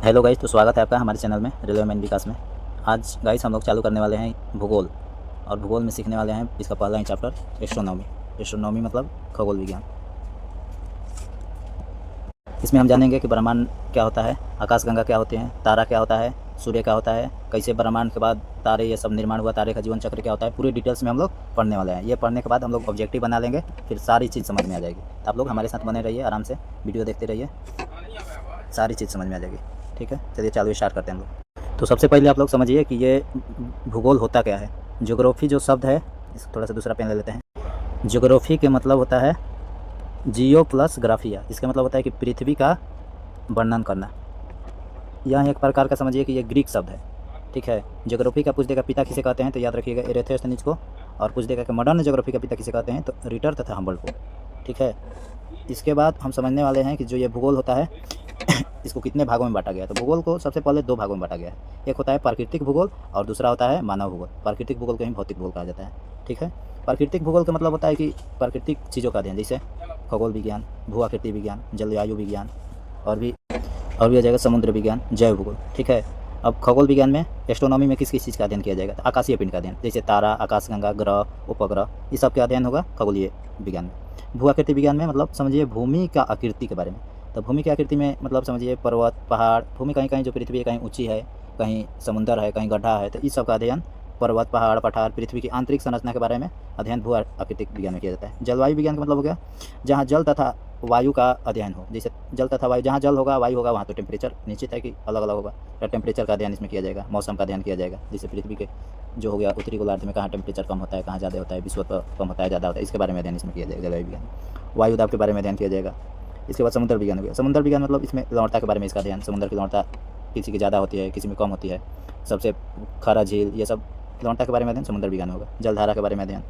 Hello guys, तो स्वागत है आपका हमारे चैनल में रेलवे मैन विकास में। आज गाइस हम लोग चालू करने वाले हैं भूगोल, और भूगोल में सीखने वाले हैं इसका पहला ही चैप्टर एस्ट्रोनॉमी। एस्ट्रोनॉमी मतलब खगोल विज्ञान। इसमें हम जानेंगे कि ब्रह्मांड क्या होता है, आकाशगंगा क्या होते हैं, तारा क्या होता है, सूर्य क्या होता है, कैसे ब्रह्मांड के बाद तारे ये सब निर्माण हुआ, तारे का जीवन चक्र क्या होता है, पूरी डिटेल्स में हम लोग पढ़ने वाले हैं। ये पढ़ने के बाद हम लोग ऑब्जेक्टिव बना लेंगे, फिर सारी चीज़ समझ में आ जाएगी। तो आप लोग हमारे साथ बने रहिए, आराम से वीडियो देखते रहिए, सारी चीज़ समझ में आ जाएगी। ठीक है, चलिए चालू स्टार्ट करते हैं हम लोग। तो सबसे पहले आप लोग समझिए कि ये भूगोल होता क्या है। ज्योग्राफी जो शब्द है, इसको थोड़ा सा दूसरा पेन ले लेते हैं। ज्योग्राफी के मतलब होता है जियो प्लस ग्राफिया। इसका मतलब होता है कि पृथ्वी का वर्णन करना। यह एक प्रकार का समझिए कि ये ग्रीक शब्द है। ठीक है, ज्योग्राफी का पूछ देगा पिता किसे कहते हैं, तो याद रखिएगा एरेथेस्थनीज को। और पूछ देगा कि मॉडर्न ज्योग्राफी का पिता किसे कहते हैं, तो रिटर तथा हम्बल्ट को। ठीक है, इसके बाद हम समझने वाले हैं कि जो ये भूगोल होता है इसको कितने भागों में बांटा गया है। तो भूगोल को सबसे पहले दो भागों में बांटा गया है। एक होता है प्राकृतिक भूगोल और दूसरा होता है मानव भूगोल। प्राकृतिक भूगोल को ही भौतिक भूगोल कहा जाता है। ठीक है, प्राकृतिक भूगोल का मतलब होता है कि प्राकृतिक चीज़ों का अध्ययन, जैसे खगोल विज्ञान, भू आकृति विज्ञान, जलवायु विज्ञान, और भी आ जाएगा समुद्र विज्ञान, जैव भूगोल। ठीक है, अब खगोल विज्ञान में एस्ट्रोनॉमी में किस किस चीज़ का अध्ययन किया जाएगा, तो आकाशीय पिंड का अध्ययन, जैसे तारा, आकाशगंगा, ग्रह, उपग्रह, ये सब का अध्ययन होगा खगोलीय विज्ञान में। भू आकृति विज्ञान में मतलब समझिए भूमि का आकृति के बारे में। तो भूमि की आकृति में मतलब समझिए पर्वत, पहाड़, भूमि कहीं कहीं जो पृथ्वी कहीं ऊंची है, कहीं समुद्र है, कहीं गड्ढा है, तो इस सब का अध्ययन पर्वत, पहाड़, पठार, पृथ्वी की आंतरिक संरचना के बारे में अध्ययन भू आकृतिक विज्ञान में किया जाता है। जलवायु विज्ञान का मतलब हो गया जहाँ जल तथा वायु का अध्ययन हो, जैसे जल तथा वायु, जहाँ जल होगा, वायु होगा, वहाँ तो टेम्परेचर निश्चित है कि अलग अलग होगा, तो टेम्परेचर का अध्ययन इसमें किया जाएगा। मौसम का अध्ययन किया जाएगा, जैसे पृथ्वी के जो हो गया उत्तरी गोलार्ध में कहाँ टेम्परेचर कम होता है, कहाँ ज़्यादा होता है, विश्व पर कम होता है, ज़्यादा होता है, इसके बारे में अध्ययन इसमें किया जाएगा जलवायु विज्ञान। वायुदाब के बारे में अध्ययन किया जाएगा। इसके बाद समुद्र विज्ञान हो गया। समुद्र विज्ञान मतलब इसमें लवणता के बारे में इसका अध्ययन, समुद्र की लवणता किसी की ज़्यादा होती है, किसी में कम होती है, सबसे खारा झील, ये सब लवणता के बारे में अध्ययन समुद्र विज्ञान होगा। जलधारा के बारे में अध्ययन।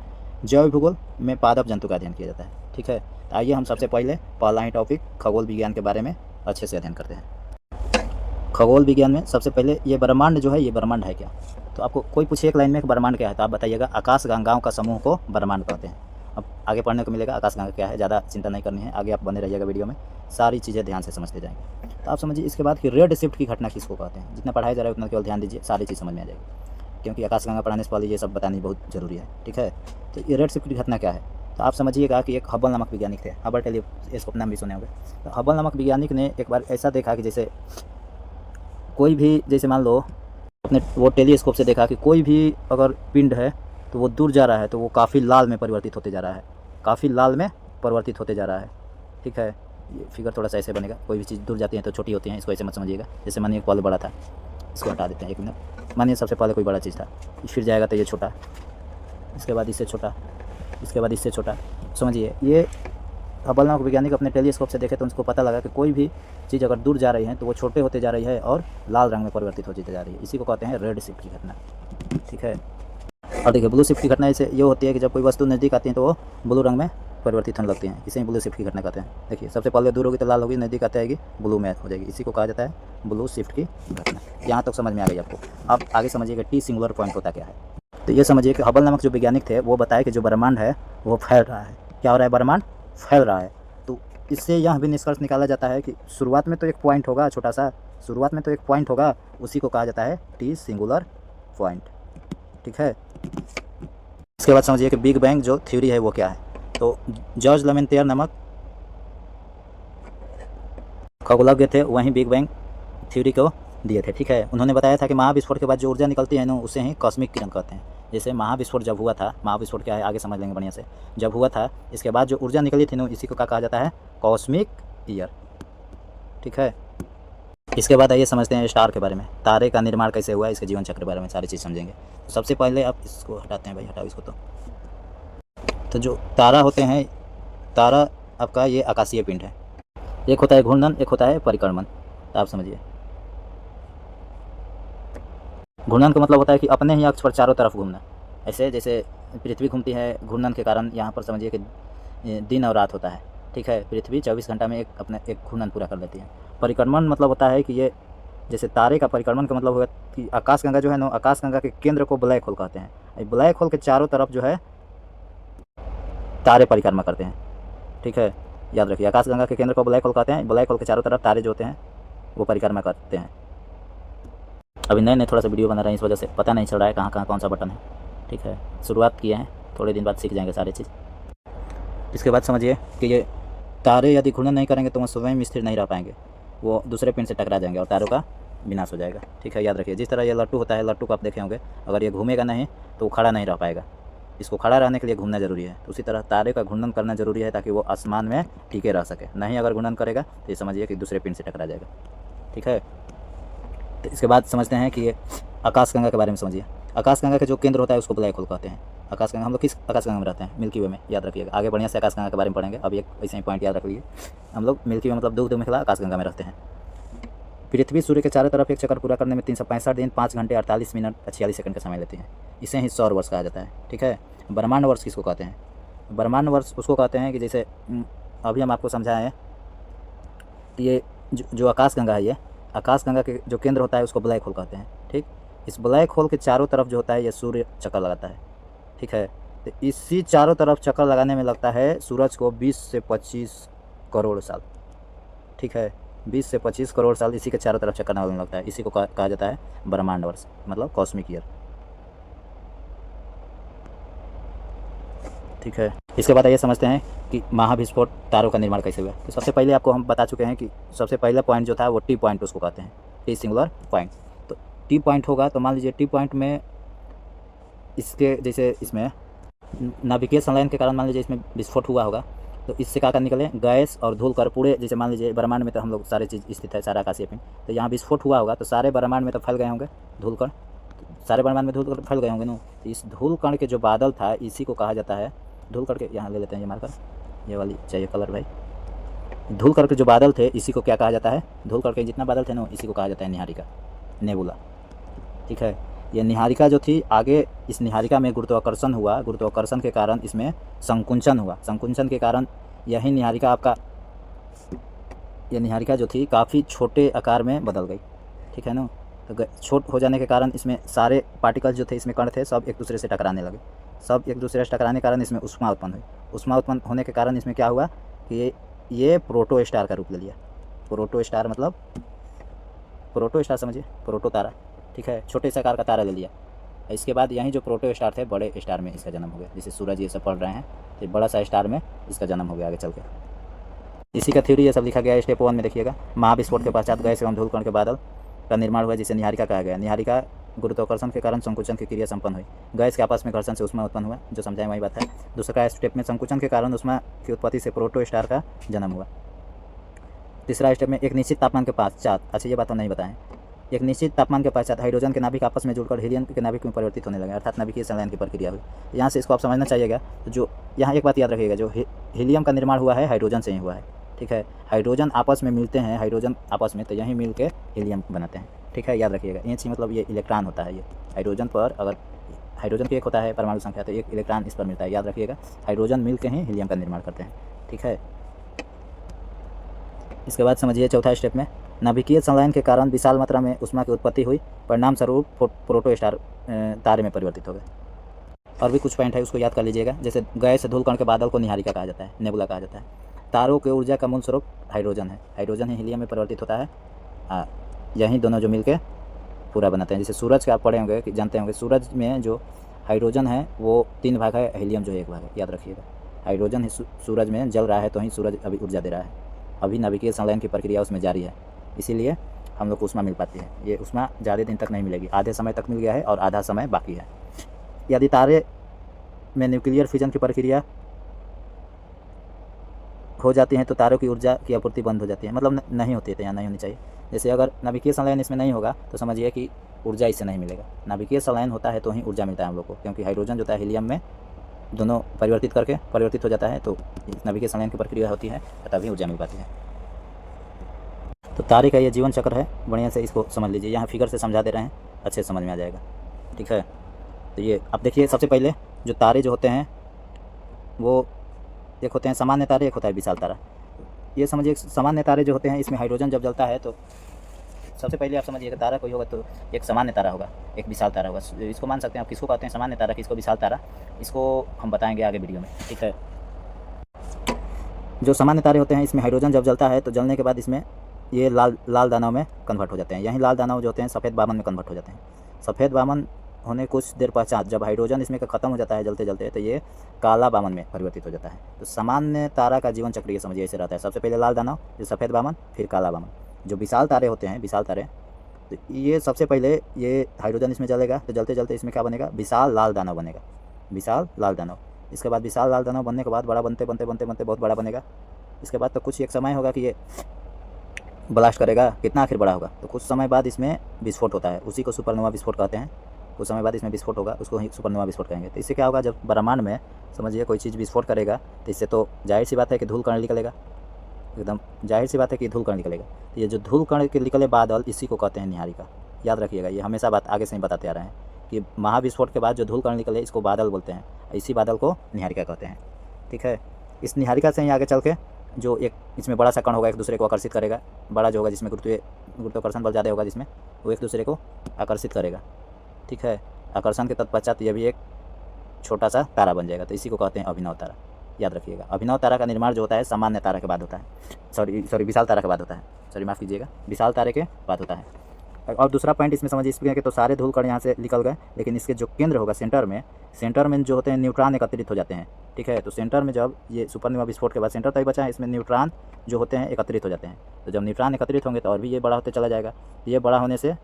जैव भूगोल में पादप जंतु का अध्ययन किया जाता है। ठीक है, तो आइए हम सबसे पहले पहला ही टॉपिक खगोल विज्ञान के बारे में अच्छे से अध्ययन करते हैं। खगोल विज्ञान में सबसे पहले ये ब्रह्मांड जो है, ये ब्रह्मांड है क्या। तो आपको कोई पूछे एक लाइन में ब्रह्मांड क्या है, तो आप बताइएगा आकाशगंगाओं का समूह को ब्रह्मांड कहते हैं। अब आगे पढ़ने को मिलेगा आकाशगंगा क्या है, ज़्यादा चिंता नहीं करनी है, आगे आप बने रहिएगा वीडियो में, सारी चीज़ें ध्यान से समझते जाएंगे। तो आप समझिए इसके बाद कि रेड शिफ्ट की घटना किसको कहते हैं। जितना पढ़ाया जा रहा है उतना केवल ध्यान दीजिए, सारी चीज़ समझ में आ जाएगी, क्योंकि आकाशगंगा पढ़ाने से पहले ये सब बतानी बहुत ज़रूरी है। ठीक है, तो ये रेड शिफ्ट की घटना क्या है, तो आप समझिएगा कि एक हबल नामक वैज्ञानिक थे, हबल टेलीस्कोप नाम भी सुने होंगे। तो हबल नामक वैज्ञानिक ने एक बार ऐसा देखा कि जैसे कोई भी, जैसे मान लो अपने वो टेलीस्कोप से देखा कि कोई भी अगर पिंड है तो वो दूर जा रहा है, तो वो काफ़ी लाल में परिवर्तित होते जा रहा है, काफ़ी लाल में परिवर्तित होते जा रहा है। ठीक है, ये फिगर थोड़ा सा ऐसे बनेगा, कोई भी चीज़ दूर जाती है तो छोटी होती है, इसको ऐसे मत समझिएगा। जैसे मानिए पहले बड़ा था, इसको हटा देते हैं एक मिनट। मानिए सबसे पहले कोई बड़ा चीज़ था, फिर जाएगा तो ये छोटा, इसके बाद इससे छोटा, इसके बाद इससे छोटा। समझिए ये हबल नामक वैज्ञानिक अपने टेलीस्कोप से देखे तो उनको पता लगा कि कोई भी चीज़ अगर दूर जा रही है तो वो छोटे होते जा रही है और लाल रंग में परिवर्तित होती जा रही है। इसी को कहते हैं रेड शिफ्ट की घटना। ठीक है, और देखिए ब्लू शिफ्ट की घटना ऐसे ये होती है कि जब कोई वस्तु नज़दीक आती है तो वो ब्लू रंग में परिवर्तित होने लगती हैं, इसे ब्लू शिफ्ट की घटना कहते हैं। देखिए सबसे पहले दूर होगी तो लाल होगी, नज़दीक आती आएगी ब्लू में हो जाएगी, इसी को कहा जाता है ब्लू शिफ्ट की घटना। यहाँ तक समझ में आ गई आपको। अब आगे समझिए कि टी सिंगुलर पॉइंट होता क्या है। तो ये समझिए कि हबल नामक जो वैज्ञानिक थे वो बताए कि जो ब्रह्मांड है वो फैल रहा है। क्या हो रहा है, ब्रह्मांड फैल रहा है। तो इससे यह भी निष्कर्ष निकाला जाता है कि शुरुआत में तो एक पॉइंट होगा, छोटा सा शुरुआत में तो एक पॉइंट होगा, उसी को कहा जाता है टी सिंगुलर पॉइंट। ठीक है, इसके बाद समझिए कि बिग बैंग जो थ्योरी है वो क्या है। तो जॉर्ज लेमेंटियर नामक खगोलज्ञ थे, वहीं बिग बैंग थ्योरी को दिए थे। ठीक है, उन्होंने बताया था कि महाविस्फोट के बाद जो ऊर्जा निकलती है ना, उसे ही कॉस्मिक किरण कहते हैं। जैसे महाविस्फोट जब हुआ था, महाविस्फोट क्या है आगे समझ लेंगे बढ़िया से, जब हुआ था इसके बाद जो ऊर्जा निकली थी ना, इसी को क्या कहा जाता है, कॉस्मिक ईयर। ठीक है, इसके बाद आइए समझते हैं स्टार के बारे में, तारे का निर्माण कैसे हुआ, इसके जीवन चक्र के बारे में सारी चीज़ समझेंगे। तो सबसे पहले आप इसको हटाते हैं भाई, हटाओ इसको। तो जो तारा होते हैं, तारा आपका ये आकाशीय पिंड है। एक होता है घूर्णन, एक होता है परिक्रमण। तो आप समझिए घूर्णन का मतलब होता है कि अपने ही अक्ष पर चारों तरफ घूमना। ऐसे जैसे पृथ्वी घूमती है, घूर्णन के कारण यहाँ पर समझिए कि दिन और रात होता है। ठीक है, पृथ्वी 24 घंटा में एक घूर्णन पूरा कर लेती है। परिक्रमण मतलब होता है कि ये जैसे तारे का परिक्रमण का मतलब होगा कि आकाशगंगा जो है ना, आकाशगंगा के केंद्र को ब्लैक होल कहते हैं। ब्लैक होल के चारों तरफ जो है तारे परिक्रमा करते हैं। ठीक है, याद रखिए आकाशगंगा के केंद्र को ब्लैक होल कहते हैं, ब्लैक होल के चारों तरफ तारे जो होते हैं वो परिक्रमा करते हैं। अभी नए नए थोड़ा सा वीडियो बना रहे हैं, इस वजह से पता नहीं चल रहा है कहाँ कहाँ कौन सा बटन है। ठीक है, शुरुआत किए हैं, थोड़े दिन बाद सीख जाएंगे सारी चीज़। इसके बाद समझिए कि ये तारे यदि घूर्णन नहीं करेंगे तो वो स्वयं स्थिर नहीं रह पाएंगे, वो दूसरे पिन से टकरा जाएंगे और तारों का विनाश हो जाएगा। ठीक है, याद रखिए। जिस तरह ये लट्टू होता है, लट्टू को आप देखे होंगे, अगर ये घूमेगा नहीं तो वो खड़ा नहीं रह पाएगा, इसको खड़ा रहने के लिए घूमना जरूरी है। तो उसी तरह तारे का घूर्णन करना जरूरी है ताकि वो आसमान में टिके रह सके। नहीं अगर घूर्णन करेगा तो ये समझिए कि दूसरे पिन से टकरा जाएगा। ठीक है, तो इसके बाद समझते हैं कि ये आकाशगंगा के बारे में समझिए। आकाशगंगा का जो केंद्र होता है उसको ब्लैक होल कहते हैं। आकाशगंगा, हम लोग किस आकाशगंगा में रहते हैं? मिल्की वे में, याद रखिएगा। आगे बढ़िया से आकाशगंगा के बारे में पढ़ेंगे, अब एक ऐसे ही पॉइंट याद रख लीजिए। हम लोग मिल्की वे मतलब दूध मेखला आकाशगंगा में रहते हैं। पृथ्वी सूर्य के चारों तरफ एक चक्कर पूरा करने में 365 दिन 5 घंटे 48 मिनट 46 सेकंड का समय लेती है। इसे ही सौर वर्ष कहा जाता है। ठीक है, ब्रह्मांड वर्ष किसको कहते हैं? ब्रह्मांड वर्ष उसको कहते हैं कि जैसे अभी हम आपको समझाए हैं, ये जो आकाशगंगा है, ये आकाशगंगा के जो केंद्र होता है उसको ब्लैक होल कहते हैं। ठीक, इस ब्लैक होल के चारों तरफ जो होता है ये सूर्य चक्कर लगाता है। ठीक है, तो इसी चारों तरफ चक्कर लगाने में लगता है सूरज को 20 से 25 करोड़ साल। ठीक है, 20 से 25 करोड़ साल इसी के चारों तरफ चक्कर लगाने में लगता है। इसी को कहा जाता है ब्रह्मांड वर्ष, मतलब कॉस्मिक ईयर। ठीक है, इसके बाद आइए समझते हैं कि महाविस्फोट तारों का निर्माण कैसे हुआ। तो सबसे पहले आपको हम बता चुके हैं कि सबसे पहला पॉइंट जो था वो टी पॉइंट उसको कहते हैं, टी सिंगुलर पॉइंट। तो टी पॉइंट होगा तो मान लीजिए टी पॉइंट में इसके जैसे इसमें नाभिकीय संलयन के कारण मान लीजिए इसमें विस्फोट हुआ होगा, तो इससे क्या निकले गैस और धूल कण पूरे, जैसे मान लीजिए ब्रह्मांड में तो हम लोग सारे चीज़ स्थित है, सारा आकाशीय पिंड, तो यहाँ विस्फोट हुआ होगा तो सारे ब्रह्मांड में तो फैल गए होंगे धूल कण, सारे ब्रह्मांड में धूल कण फैल गए होंगे ना। तो इस धूल कण के जो बादल था इसी को कहा जाता है, धूल कण के यहाँ ले लेते हैं ये मार्कर, ये वाली चाहिए कलर भाई। धूल कण के जो बादल थे इसी को क्या कहा जाता है? धूल कण के जितना बादल थे ना इसी को कहा जाता है निहारिका, नेबुला। ठीक है, ये निहारिका जो थी, आगे इस निहारिका में गुरुत्वाकर्षण हुआ, गुरुत्वाकर्षण के कारण इसमें संकुंचन हुआ, संकुंचन के कारण यही निहारिका आपका, ये निहारिका जो थी काफ़ी छोटे आकार में बदल गई। ठीक है ना, तो छोट हो जाने के कारण इसमें सारे पार्टिकल्स जो थे, इसमें कण थे, सब एक दूसरे से टकराने लगे। सब एक दूसरे से टकराने के कारण इसमें ऊष्मा उत्पन्न हुई। ऊष्मा उत्पन्न होने के कारण इसमें क्या हुआ कि ये प्रोटो स्टार का रूप ले लिया। प्रोटो स्टार मतलब प्रोटो स्टार समझिए, प्रोटो तारा। ठीक है, छोटे से आकार का तारा ले लिया। इसके बाद यहीं जो प्रोटो स्टार थे, बड़े स्टार में इसका जन्म हो गया। जैसे सूरज ये सब पढ़ रहे हैं तो बड़ा सा स्टार में इसका जन्म हो गया आगे चल के। इसी का थ्योरी ये सब लिखा गया है। स्टेप 1 में देखिएगा, महाविस्फोट के पश्चात गैस एवं धूल कण के बादल का निर्माण हुआ जिसे निहारिका कहा गया। निहारिका गुरुत्वाकर्षण के कारण संकुचन की क्रिया संपन्न हुई। गैस के आपस में घर्षण से ऊष्मा उत्पन्न हुआ, जो समझाएं वही बात है। दूसरा स्टेप में संकुचन के कारण ऊष्मा की उत्पत्ति से प्रोटो स्टार का जन्म हुआ। तीसरा स्टेप में एक निश्चित तापमान के पश्चात, अच्छा ये बात हम नहीं बताएं, एक निश्चित तापमान के पश्चात हाइड्रोजन के नाभिक आपस में जुड़कर हीलियम के नाभिक में परिवर्तित होने लगे, अर्थात नाभिकीय संलयन की प्रक्रिया हुई। यहाँ से इसको आप समझना चाहिएगा। तो जो यहाँ एक बात याद रखिएगा, जो हीलियम का निर्माण हुआ है हाइड्रोजन से ही हुआ है। ठीक है, हाइड्रोजन आपस में मिलते हैं, हाइड्रोजन आपस में, तो यहीं मिल के हीलियम बनाते हैं। ठीक है, याद रखिएगा। ये मतलब ये इलेक्ट्रॉन होता है, ये हाइड्रोजन पर, अगर हाइड्रोजन की एक होता है परमाणु संख्या तो एक इलेक्ट्रॉन इस पर मिलता है। याद रखिएगा, हाइड्रोजन मिल के ही हीलियम का निर्माण करते हैं। ठीक है, इसके बाद समझिए चौथा स्टेप में नाभिकीय संलयन के कारण विशाल मात्रा में ऊष्मा की उत्पत्ति हुई, परिणाम स्वरूप प्रोटो स्टार तारे में परिवर्तित हो गए। और भी कुछ पॉइंट है उसको याद कर लीजिएगा। जैसे गैस धूल कण के बादल को निहारिका कहा जाता है, नेबुला कहा जाता है। तारों के ऊर्जा का मूल स्वरूप हाइड्रोजन है, हाइड्रोजन ही हीलियम में परिवर्तित होता है। यही दोनों जो मिलके पूरा बनाते हैं। जैसे सूरज का आप पढ़े होंगे कि जानते होंगे, सूरज में जो हाइड्रोजन है वो 3 भाग है, हीलियम जो है 1 भाग है। याद रखिएगा, हाइड्रोजन ही सूरज में जल रहा है तो ही सूरज अभी ऊर्जा दे रहा है। अभी नाभिकीय संलयन की प्रक्रिया उसमें जारी है, इसीलिए हम लोग को ऊष्मा मिल पाती है। ये ऊष्मा ज़्यादा दिन तक नहीं मिलेगी, आधे समय तक मिल गया है और आधा समय बाकी है। यदि तारे में न्यूक्लियर फिजन की प्रक्रिया हो जाती है तो तारों की ऊर्जा की आपूर्ति बंद हो जाती है, मतलब नहीं होती है, तो यहाँ नहीं होनी चाहिए। जैसे अगर नाभिकीय संलयन इसमें नहीं होगा तो समझिए कि ऊर्जा इससे नहीं मिलेगा। नाभिकीय संलयन होता है तो ही ऊर्जा मिलता है हम लोग को, क्योंकि हाइड्रोजन जो होता है हीलियम में दोनों परिवर्तित हो जाता है, तो नाभिकीय संलयन की प्रक्रिया होती है तभी ऊर्जा मिल पाती है। तो तारे का ये जीवन चक्र है, बढ़िया से इसको समझ लीजिए। यहाँ फिगर से समझा दे रहे हैं, अच्छे समझ में आ जाएगा। ठीक है, तो ये अब देखिए, सबसे पहले जो तारे जो होते हैं वो एक होते हैं सामान्य तारे, एक होता है विशाल तारा। ये समझिए, सामान्य तारे जो होते हैं इसमें हाइड्रोजन जब जलता है तो सबसे पहले आप समझिएगा तारा कोई होगा तो एक सामान्य तारा होगा, एक विशाल तारा होगा। इसको मान सकते हैं आप, किसको कहते हैं सामान्य तारा, किसको विशाल तारा, इसको हम बताएंगे आगे वीडियो में। ठीक है, जो सामान्य तारे होते हैं इसमें हाइड्रोजन जब जलता है तो जलने के बाद इसमें ये लाल लाल दानव में कन्वर्ट हो जाते हैं। यहीं लाल दानव जो होते हैं सफ़ेद बामन में कन्वर्ट हो जाते हैं। सफ़ेद बामन होने कुछ देर पश्चात जब हाइड्रोजन इसमें का ख़त्म हो जाता है जलते जलते, तो ये काला बामन में परिवर्तित हो जाता है। तो सामान्य तारा का जीवन चक्र ये समझिए ऐसे रहता है। सबसे पहले लाल दानव, फिर सफ़ेद बामन, फिर काला बामन। जो विशाल तारे होते हैं, विशाल तारे, तो ये सबसे पहले ये हाइड्रोजन इसमें जलेगा, तो जलते जलते इसमें क्या बनेगा, विशाल लाल दानव बनेगा, विशाल लाल दानव। इसके बाद विशाल लाल दानव बनने के बाद बड़ा बनते बनते बनते बनते बहुत बड़ा बनेगा। इसके बाद तो कुछ एक समय होगा कि ये ब्लास्ट करेगा, कितना आखिर बड़ा होगा, तो कुछ समय बाद इसमें विस्फोट होता है, उसी को सुपरनोवा विस्फोट कहते हैं। कुछ समय बाद इसमें विस्फोट होगा, उसको ही सुपरनोवा विस्फोट कहेंगे। तो इससे क्या होगा, जब ब्रह्मांड में समझिए कोई चीज़ विस्फोट करेगा, तो इससे तो जाहिर सी बात है कि धूल कण निकलेगा, एकदम जाहिर सी बात है कि धूल कण निकलेगा। तो ये जो धूल कण के निकले बादल, इसी को कहते हैं निहारिका। याद रखिएगा, ये हमेशा बात आगे से ही बताते आ रहे हैं कि महाविस्फोट के बाद जो धूल कण निकले इसको बादल बोलते हैं, इसी बादल को निहारिका कहते हैं। ठीक है, इस निहारिका से ही आगे चल के जो एक इसमें बड़ा सा कण होगा एक दूसरे को आकर्षित करेगा, बड़ा जो होगा जिसमें गुरुत्वाकर्षण बल ज़्यादा होगा, जिसमें वो एक दूसरे को आकर्षित करेगा। ठीक है, आकर्षण के तत्पश्चात यह भी एक छोटा सा तारा बन जाएगा, तो इसी को कहते हैं अभिनव तारा। याद रखिएगा, अभिनव तारा का निर्माण जो होता है सामान्य तारा के बाद होता है, सॉरी विशाल तारा के बाद होता है, सॉरी माफ़ कीजिएगा, विशाल तारे के बाद होता है। और दूसरा पॉइंट इसमें समझिए, इसमें कि तो सारे धूल कण यहाँ से निकल गए, लेकिन इसके जो केंद्र होगा सेंटर में जो होते हैं न्यूट्रॉन एकत्रित हो जाते हैं। ठीक है, तो सेंटर में जब ये सुपरनोवा विस्फोट के बाद सेंटर तक बचा है, इसमें न्यूट्रॉन जो होते हैं एकत्रित हो जाते हैं। तो जब न्यूट्रॉन एकत्रित होंगे तो और भी ये बड़ा होते चला जाएगा, ये बड़ा होने से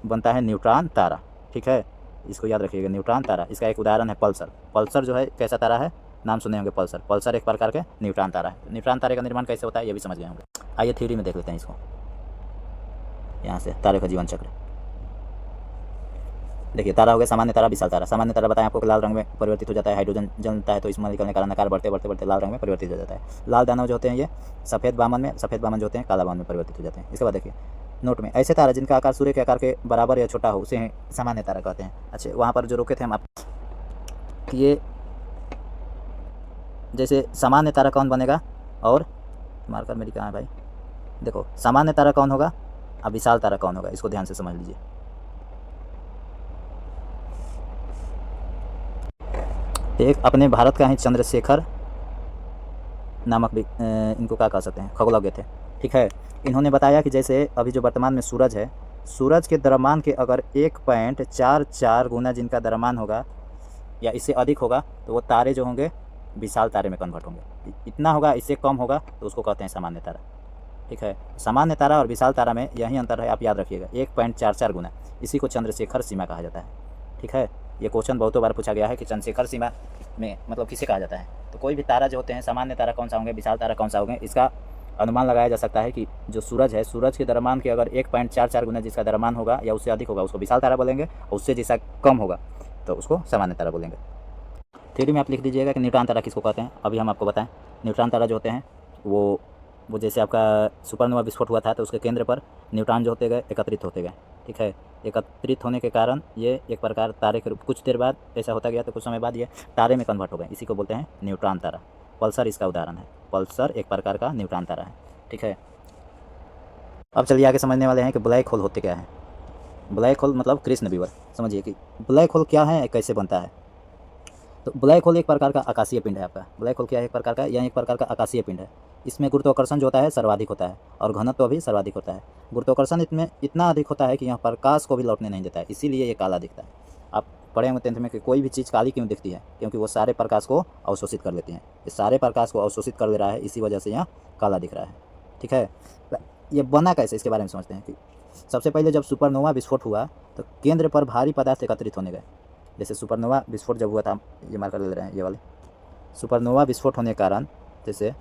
बनता है न्यूट्रॉन तारा। ठीक है, इसको याद रखिएगा, न्यूट्रॉन तारा। इसका एक उदाहरण है पल्सर। पल्सर जो है कैसा तारा है, नाम सुने होंगे पल्सर। पल्सर एक प्रकार के न्यूट्रॉन तारा है। न्यूट्रॉन तारे का निर्माण कैसे होता है ये भी समझ गए होंगे। आइए थ्योरी में देख लेते हैं इसको। यहाँ से तारे का जीवन चक्र देखिए, तारा हो गया सामान्य तारा, विशाल तारा। सामान्य तारा बताएं आपको कि लाल रंग में परिवर्तित हो जाता है, हाइड्रोजन जलता है तो इसमें निकलने के कारण आकार बढ़ते बढ़ते बढ़ते लाल रंग में परिवर्तित हो जाता है। लाल दानव जो होते हैं ये सफ़ेद बामन जो होते हैं काला बामन में परिवर्तित हो जाते हैं। इसके बाद देखिए नोट में, ऐसे तारा जिनका आकार सूर्य के आकार के बराबर या छोटा हो उसे सामान्य तारा कहते हैं। अच्छा, वहाँ पर जो रोके थे हम आप, ये जैसे सामान्य तारा कौन बनेगा, और मार्कर मेरी कहाँ है भाई, देखो सामान्य तारा कौन होगा, अब विशाल तारा कौन होगा, इसको ध्यान से समझ लीजिए। एक अपने भारत का ही चंद्रशेखर नामक इनको क्या कह सकते हैं, खगोलज्ञ थे। ठीक है, इन्होंने बताया कि जैसे अभी जो वर्तमान में सूरज है, सूरज के द्रव्यमान के अगर 1.44 गुना जिनका द्रव्यमान होगा या इससे अधिक होगा, तो वो तारे जो होंगे विशाल तारे में कन्वर्ट होंगे। इतना होगा, इससे कम होगा तो उसको कहते हैं सामान्य तारा। ठीक है, सामान्य तारा और विशाल तारा में यही अंतर है, आप याद रखिएगा, 1.44 गुना। इसी को चंद्रशेखर सीमा कहा जाता है। ठीक है, ये क्वेश्चन बहुतों बार पूछा गया है कि चंद्रशेखर सीमा में मतलब किसे कहा जाता है। तो कोई भी तारा जो होते हैं, सामान्य तारा कौन सा होंगे, विशाल तारा कौन सा होंगे, इसका अनुमान लगाया जा सकता है कि जो सूरज है, सूरज के द्रव्यमान के अगर 1.44 गुना जिसका द्रव्यमान होगा या उससे अधिक होगा उसको विशाल तारा बोलेंगे, और उससे जैसा कम होगा तो उसको सामान्य तारा बोलेंगे। थ्योरी में आप लिख दीजिएगा कि न्यूट्रॉन तारा किसको कहते हैं। अभी हम आपको बताएं, न्यूट्रॉन तारा जो होते हैं वो जैसे आपका सुपरनोवा विस्फोट हुआ था तो उसके केंद्र पर न्यूट्रॉन जो होते गए एकत्रित होते गए। ठीक है, एकत्रित होने के कारण ये एक प्रकार तारे के रूप, कुछ देर बाद ऐसा होता गया तो कुछ समय बाद ये तारे में कन्वर्ट हो गए, इसी को बोलते हैं न्यूट्रॉन तारा। पल्सर इसका उदाहरण है, पल्सर एक प्रकार का न्यूट्रॉन तारा है। ठीक है, अब चलिए आगे समझने वाले हैं कि ब्लैक होल होते क्या है। ब्लैक होल मतलब कृष्ण विवर। समझिए कि ब्लैक होल क्या है, कैसे बनता है। तो ब्लैक होल एक प्रकार का आकाशीय पिंड है आपका। ब्लैक होल क्या है, एक प्रकार का, यह एक प्रकार का आकाशीय पिंड है। इसमें गुरुत्वाकर्षण जो होता है सर्वाधिक होता है और घनत्व भी सर्वाधिक होता है। गुरुत्वाकर्षण इसमें इतना अधिक होता है कि यहाँ प्रकाश को भी लौटने नहीं देता है, इसीलिए ये काला दिखता है। आप पढ़े होंगे 10th में कि कोई भी चीज़ काली क्यों दिखती है, क्योंकि वो सारे प्रकाश को अवशोषित कर लेती हैं। ये सारे प्रकाश को अवशोषित कर ले रहा है, इसी वजह से यहाँ काला दिख रहा है। ठीक है, ये बना कैसे, इसके बारे में समझते हैं कि सबसे पहले जब सुपरनोवा विस्फोट हुआ तो केंद्र पर भारी पदार्थ एकत्रित होने गए। जैसे सुपरनोवा विस्फोट जब हुआ था, ये मार्कर ले रहे हैं ये वाले, सुपरनोवा विस्फोट होने के कारण जैसे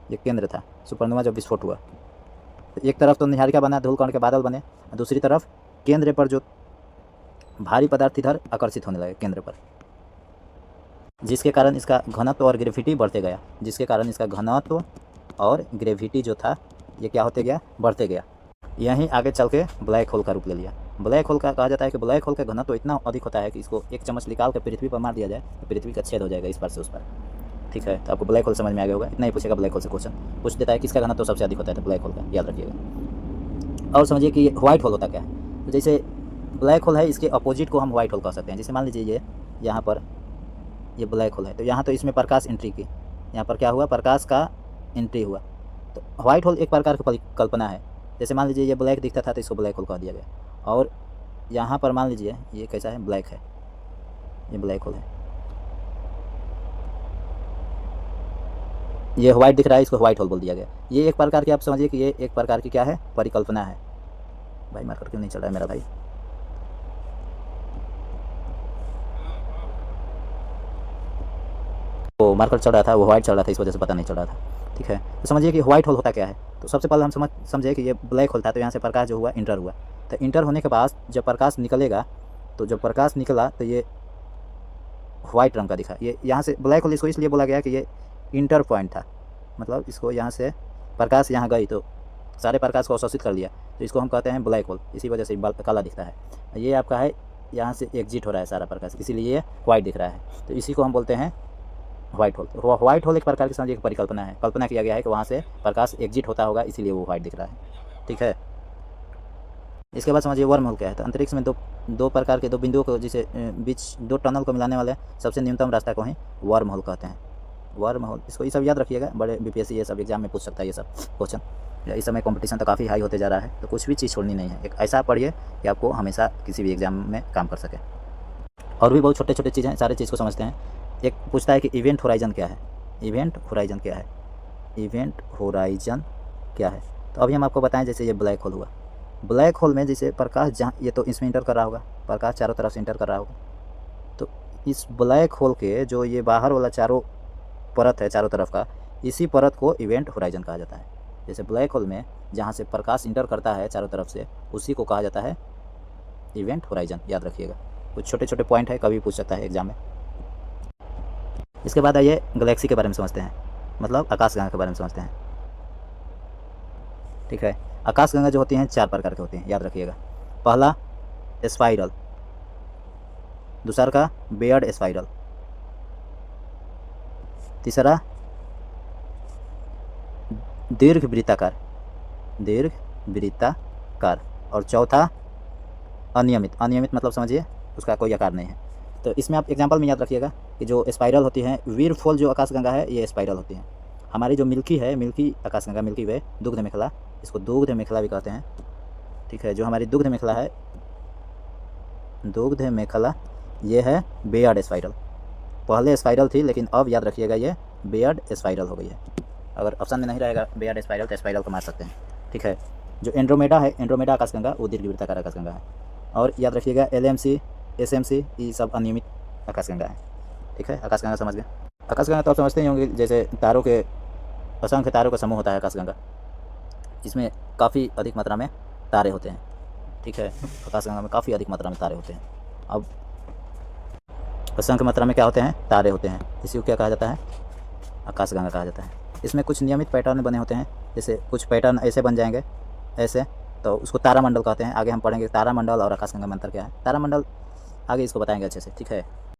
ये केंद्र था, सुपरनोवा जब विस्फोट हुआ तो एक तरफ तो निहारिका बना, धूल कण के बादल बने, दूसरी तरफ केंद्र पर जो भारी पदार्थ इधर आकर्षित होने लगे केंद्र पर, जिसके कारण इसका घनत्व और ग्रेविटी बढ़ते गया, जिसके कारण इसका घनत्व और ग्रेविटी जो था ये क्या होते गया, बढ़ते गया। यहीं आगे चल के ब्लैक होल का रूप ले लिया। ब्लैक होल का कहा जाता है कि ब्लैक होल का घनत्व इतना अधिक होता है कि इसको एक चम्मच निकाल कर पृथ्वी पर मार दिया जाए तो पृथ्वी का छेद हो जाएगा इस पार से उस पार। ठीक है, तो आपको ब्लैक होल समझ में आ गया होगा। इतना ही पूछेगा ब्लैक होल से क्वेश्चन, पूछ देता है किसका घनत्व सबसे अधिक होता है, तो ब्लैक होल का, याद रखिएगा। और समझिए कि व्हाइट होल होता क्या है। तो जैसे ब्लैक होल है, इसके अपोजिट को हम व्हाइट होल कह सकते हैं। जैसे मान लीजिए ये यहाँ पर ये ब्लैक होल है, तो यहाँ तो इसमें प्रकाश एंट्री की, यहाँ पर क्या हुआ, प्रकाश का एंट्री हुआ, तो व्हाइट होल एक प्रकार की परिकल्पना है। जैसे मान लीजिए ये ब्लैक दिखता था तो इसको ब्लैक होल कह दिया गया, और यहाँ पर मान लीजिए ये कैसा है, ब्लैक है, ये ब्लैक होल है। ये व्हाइट दिख रहा है, इसको व्हाइट होल बोल दिया गया। ये एक प्रकार की, आप समझिए कि ये एक प्रकार की क्या है, परिकल्पना है। भाई मार्कर क्यों नहीं चल रहा है मेरा भाई? वो मार्कर चल रहा था, वो व्हाइट चल रहा था, इस वजह से पता नहीं चल रहा था। ठीक है, तो समझिए कि व्हाइट होल होता क्या है। तो सबसे पहले हम समझे कि ये ब्लैक होल था, तो यहाँ से प्रकाश जो हुआ इंटर हुआ, तो इंटर होने के बाद जब प्रकाश निकलेगा, तो जब प्रकाश निकला तो ये व्हाइट रंग का दिखा। ये यहाँ से ब्लैक होल इसको इसलिए बोला गया कि ये इंटर पॉइंट था, मतलब इसको यहाँ से प्रकाश यहाँ गई तो सारे प्रकाश को अवशोषित कर लिया, तो इसको हम कहते हैं ब्लैक होल। इसी वजह से काला दिखता है। ये आपका है, यहाँ से एग्जिट हो रहा है सारा प्रकाश, इसीलिए ये वाइट दिख रहा है, तो इसी को हम बोलते हैं व्हाइट होल। तो व्हाइट होल एक प्रकार की समझिए एक परिकल्पना है, कल्पना किया गया है कि वहाँ से प्रकाश एग्जिट होता होगा, इसीलिए वो व्हाइट दिख रहा है। ठीक है, इसके बाद समझिए वर्म होल क्या है। तो अंतरिक्ष में दो प्रकार के दो बिंदुओं को, जिसे बीच दो टनल को मिलाने वाले सबसे न्यूनतम रास्ता को ही वर्म होल कहते हैं। वर्म होल, इसको ये सब याद रखिएगा, बड़े बीपीएससी ये सब एग्जाम में पूछ सकता है ये सब क्वेश्चन। इस समय कंपटीशन तो काफ़ी हाई होते जा रहा है, तो कुछ भी चीज़ छोड़नी नहीं है। एक ऐसा पढ़िए कि आपको हमेशा किसी भी एग्जाम में काम कर सके। और भी बहुत छोटे छोटे चीज़ हैं, सारे चीज़ को समझते हैं। एक पूछता है कि इवेंट होराइजन क्या है। इवेंट होराइजन क्या है? इवेंट होराइजन क्या है? तो अभी हम आपको बताएं, जैसे ये ब्लैक होल हुआ, ब्लैक होल में जैसे प्रकाश जहाँ, ये तो इसमें इंटर कर रहा होगा, प्रकाश चारों तरफ से इंटर कर रहा होगा, तो इस ब्लैक होल के जो ये बाहर वाला चारों परत है चारों तरफ का, इसी परत को इवेंट होराइजन कहा जाता है। जैसे ब्लैक होल में जहाँ से प्रकाश इंटर करता है चारों तरफ से, उसी को कहा जाता है इवेंट होराइजन। याद रखिएगा, कुछ छोटे छोटे पॉइंट है, कभी पूछ सकता है एग्जाम में। इसके बाद आइए गैलेक्सी के बारे में समझते हैं, मतलब आकाशगंगा के बारे में समझते हैं। ठीक है, आकाशगंगा जो होती हैं 4 प्रकार के होते हैं, याद रखिएगा। पहला स्पाइरल, दूसरा का बेयर्ड स्पाइरल, तीसरा दीर्घ वृत्ताकार, दीर्घ वृत्ताकार, और चौथा अनियमित। अनियमित मतलब समझिए उसका कोई आकार नहीं है। तो इसमें आप एग्जांपल में याद रखिएगा कि जो स्पाइरल होती हैं, वीरफॉल जो आकाशगंगा है ये स्पाइरल होती हैं। हमारी जो मिल्की है, मिल्की आकाशगंगा, मिल्की वे, दुग्ध मेखला, इसको दुग्ध मेखला भी कहते हैं। ठीक है, जो हमारी दुग्ध मेखला है, दुग्ध मेखला, ये है बेयर्ड स्पाइरल। पहले स्पाइरल थी, लेकिन अब याद रखिएगा ये बेयर्ड स्पाइरल हो गई है। अगर ऑप्शन में नहीं रहेगा बेयर्ड स्पाइरल तो स्पाइरल को मार सकते हैं। ठीक है, जो एंड्रोमेडा है, एंड्रोमेडा आकाशगंगा, वो दीर्घवृत्ताकार आकाशगंगा है। और याद रखिएगा LMC, SMC, ये सब अनियमित आकाशगंगा है। ठीक है, आकाशगंगा समझ गए। आकाशगंगा तो आप समझते ही होंगे, जैसे तारों के, असंख्य तारों का समूह होता है आकाशगंगा, जिसमें काफ़ी अधिक मात्रा में तारे होते हैं। ठीक है, आकाशगंगा में काफ़ी अधिक मात्रा में तारे होते हैं। अब असंख्य मात्रा में क्या होते हैं? तारे होते हैं। इसी को क्या कहा जाता है? आकाशगंगा कहा जाता है। इसमें कुछ नियमित पैटर्न बने होते हैं, जैसे कुछ पैटर्न ऐसे बन जाएंगे, ऐसे, तो उसको तारामंडल कहते हैं। आगे हम पढ़ेंगे तारामंडल और आकाशगंगा में अंतर क्या है। तारामंडल आगे इसको बताएंगे अच्छे से। ठीक है।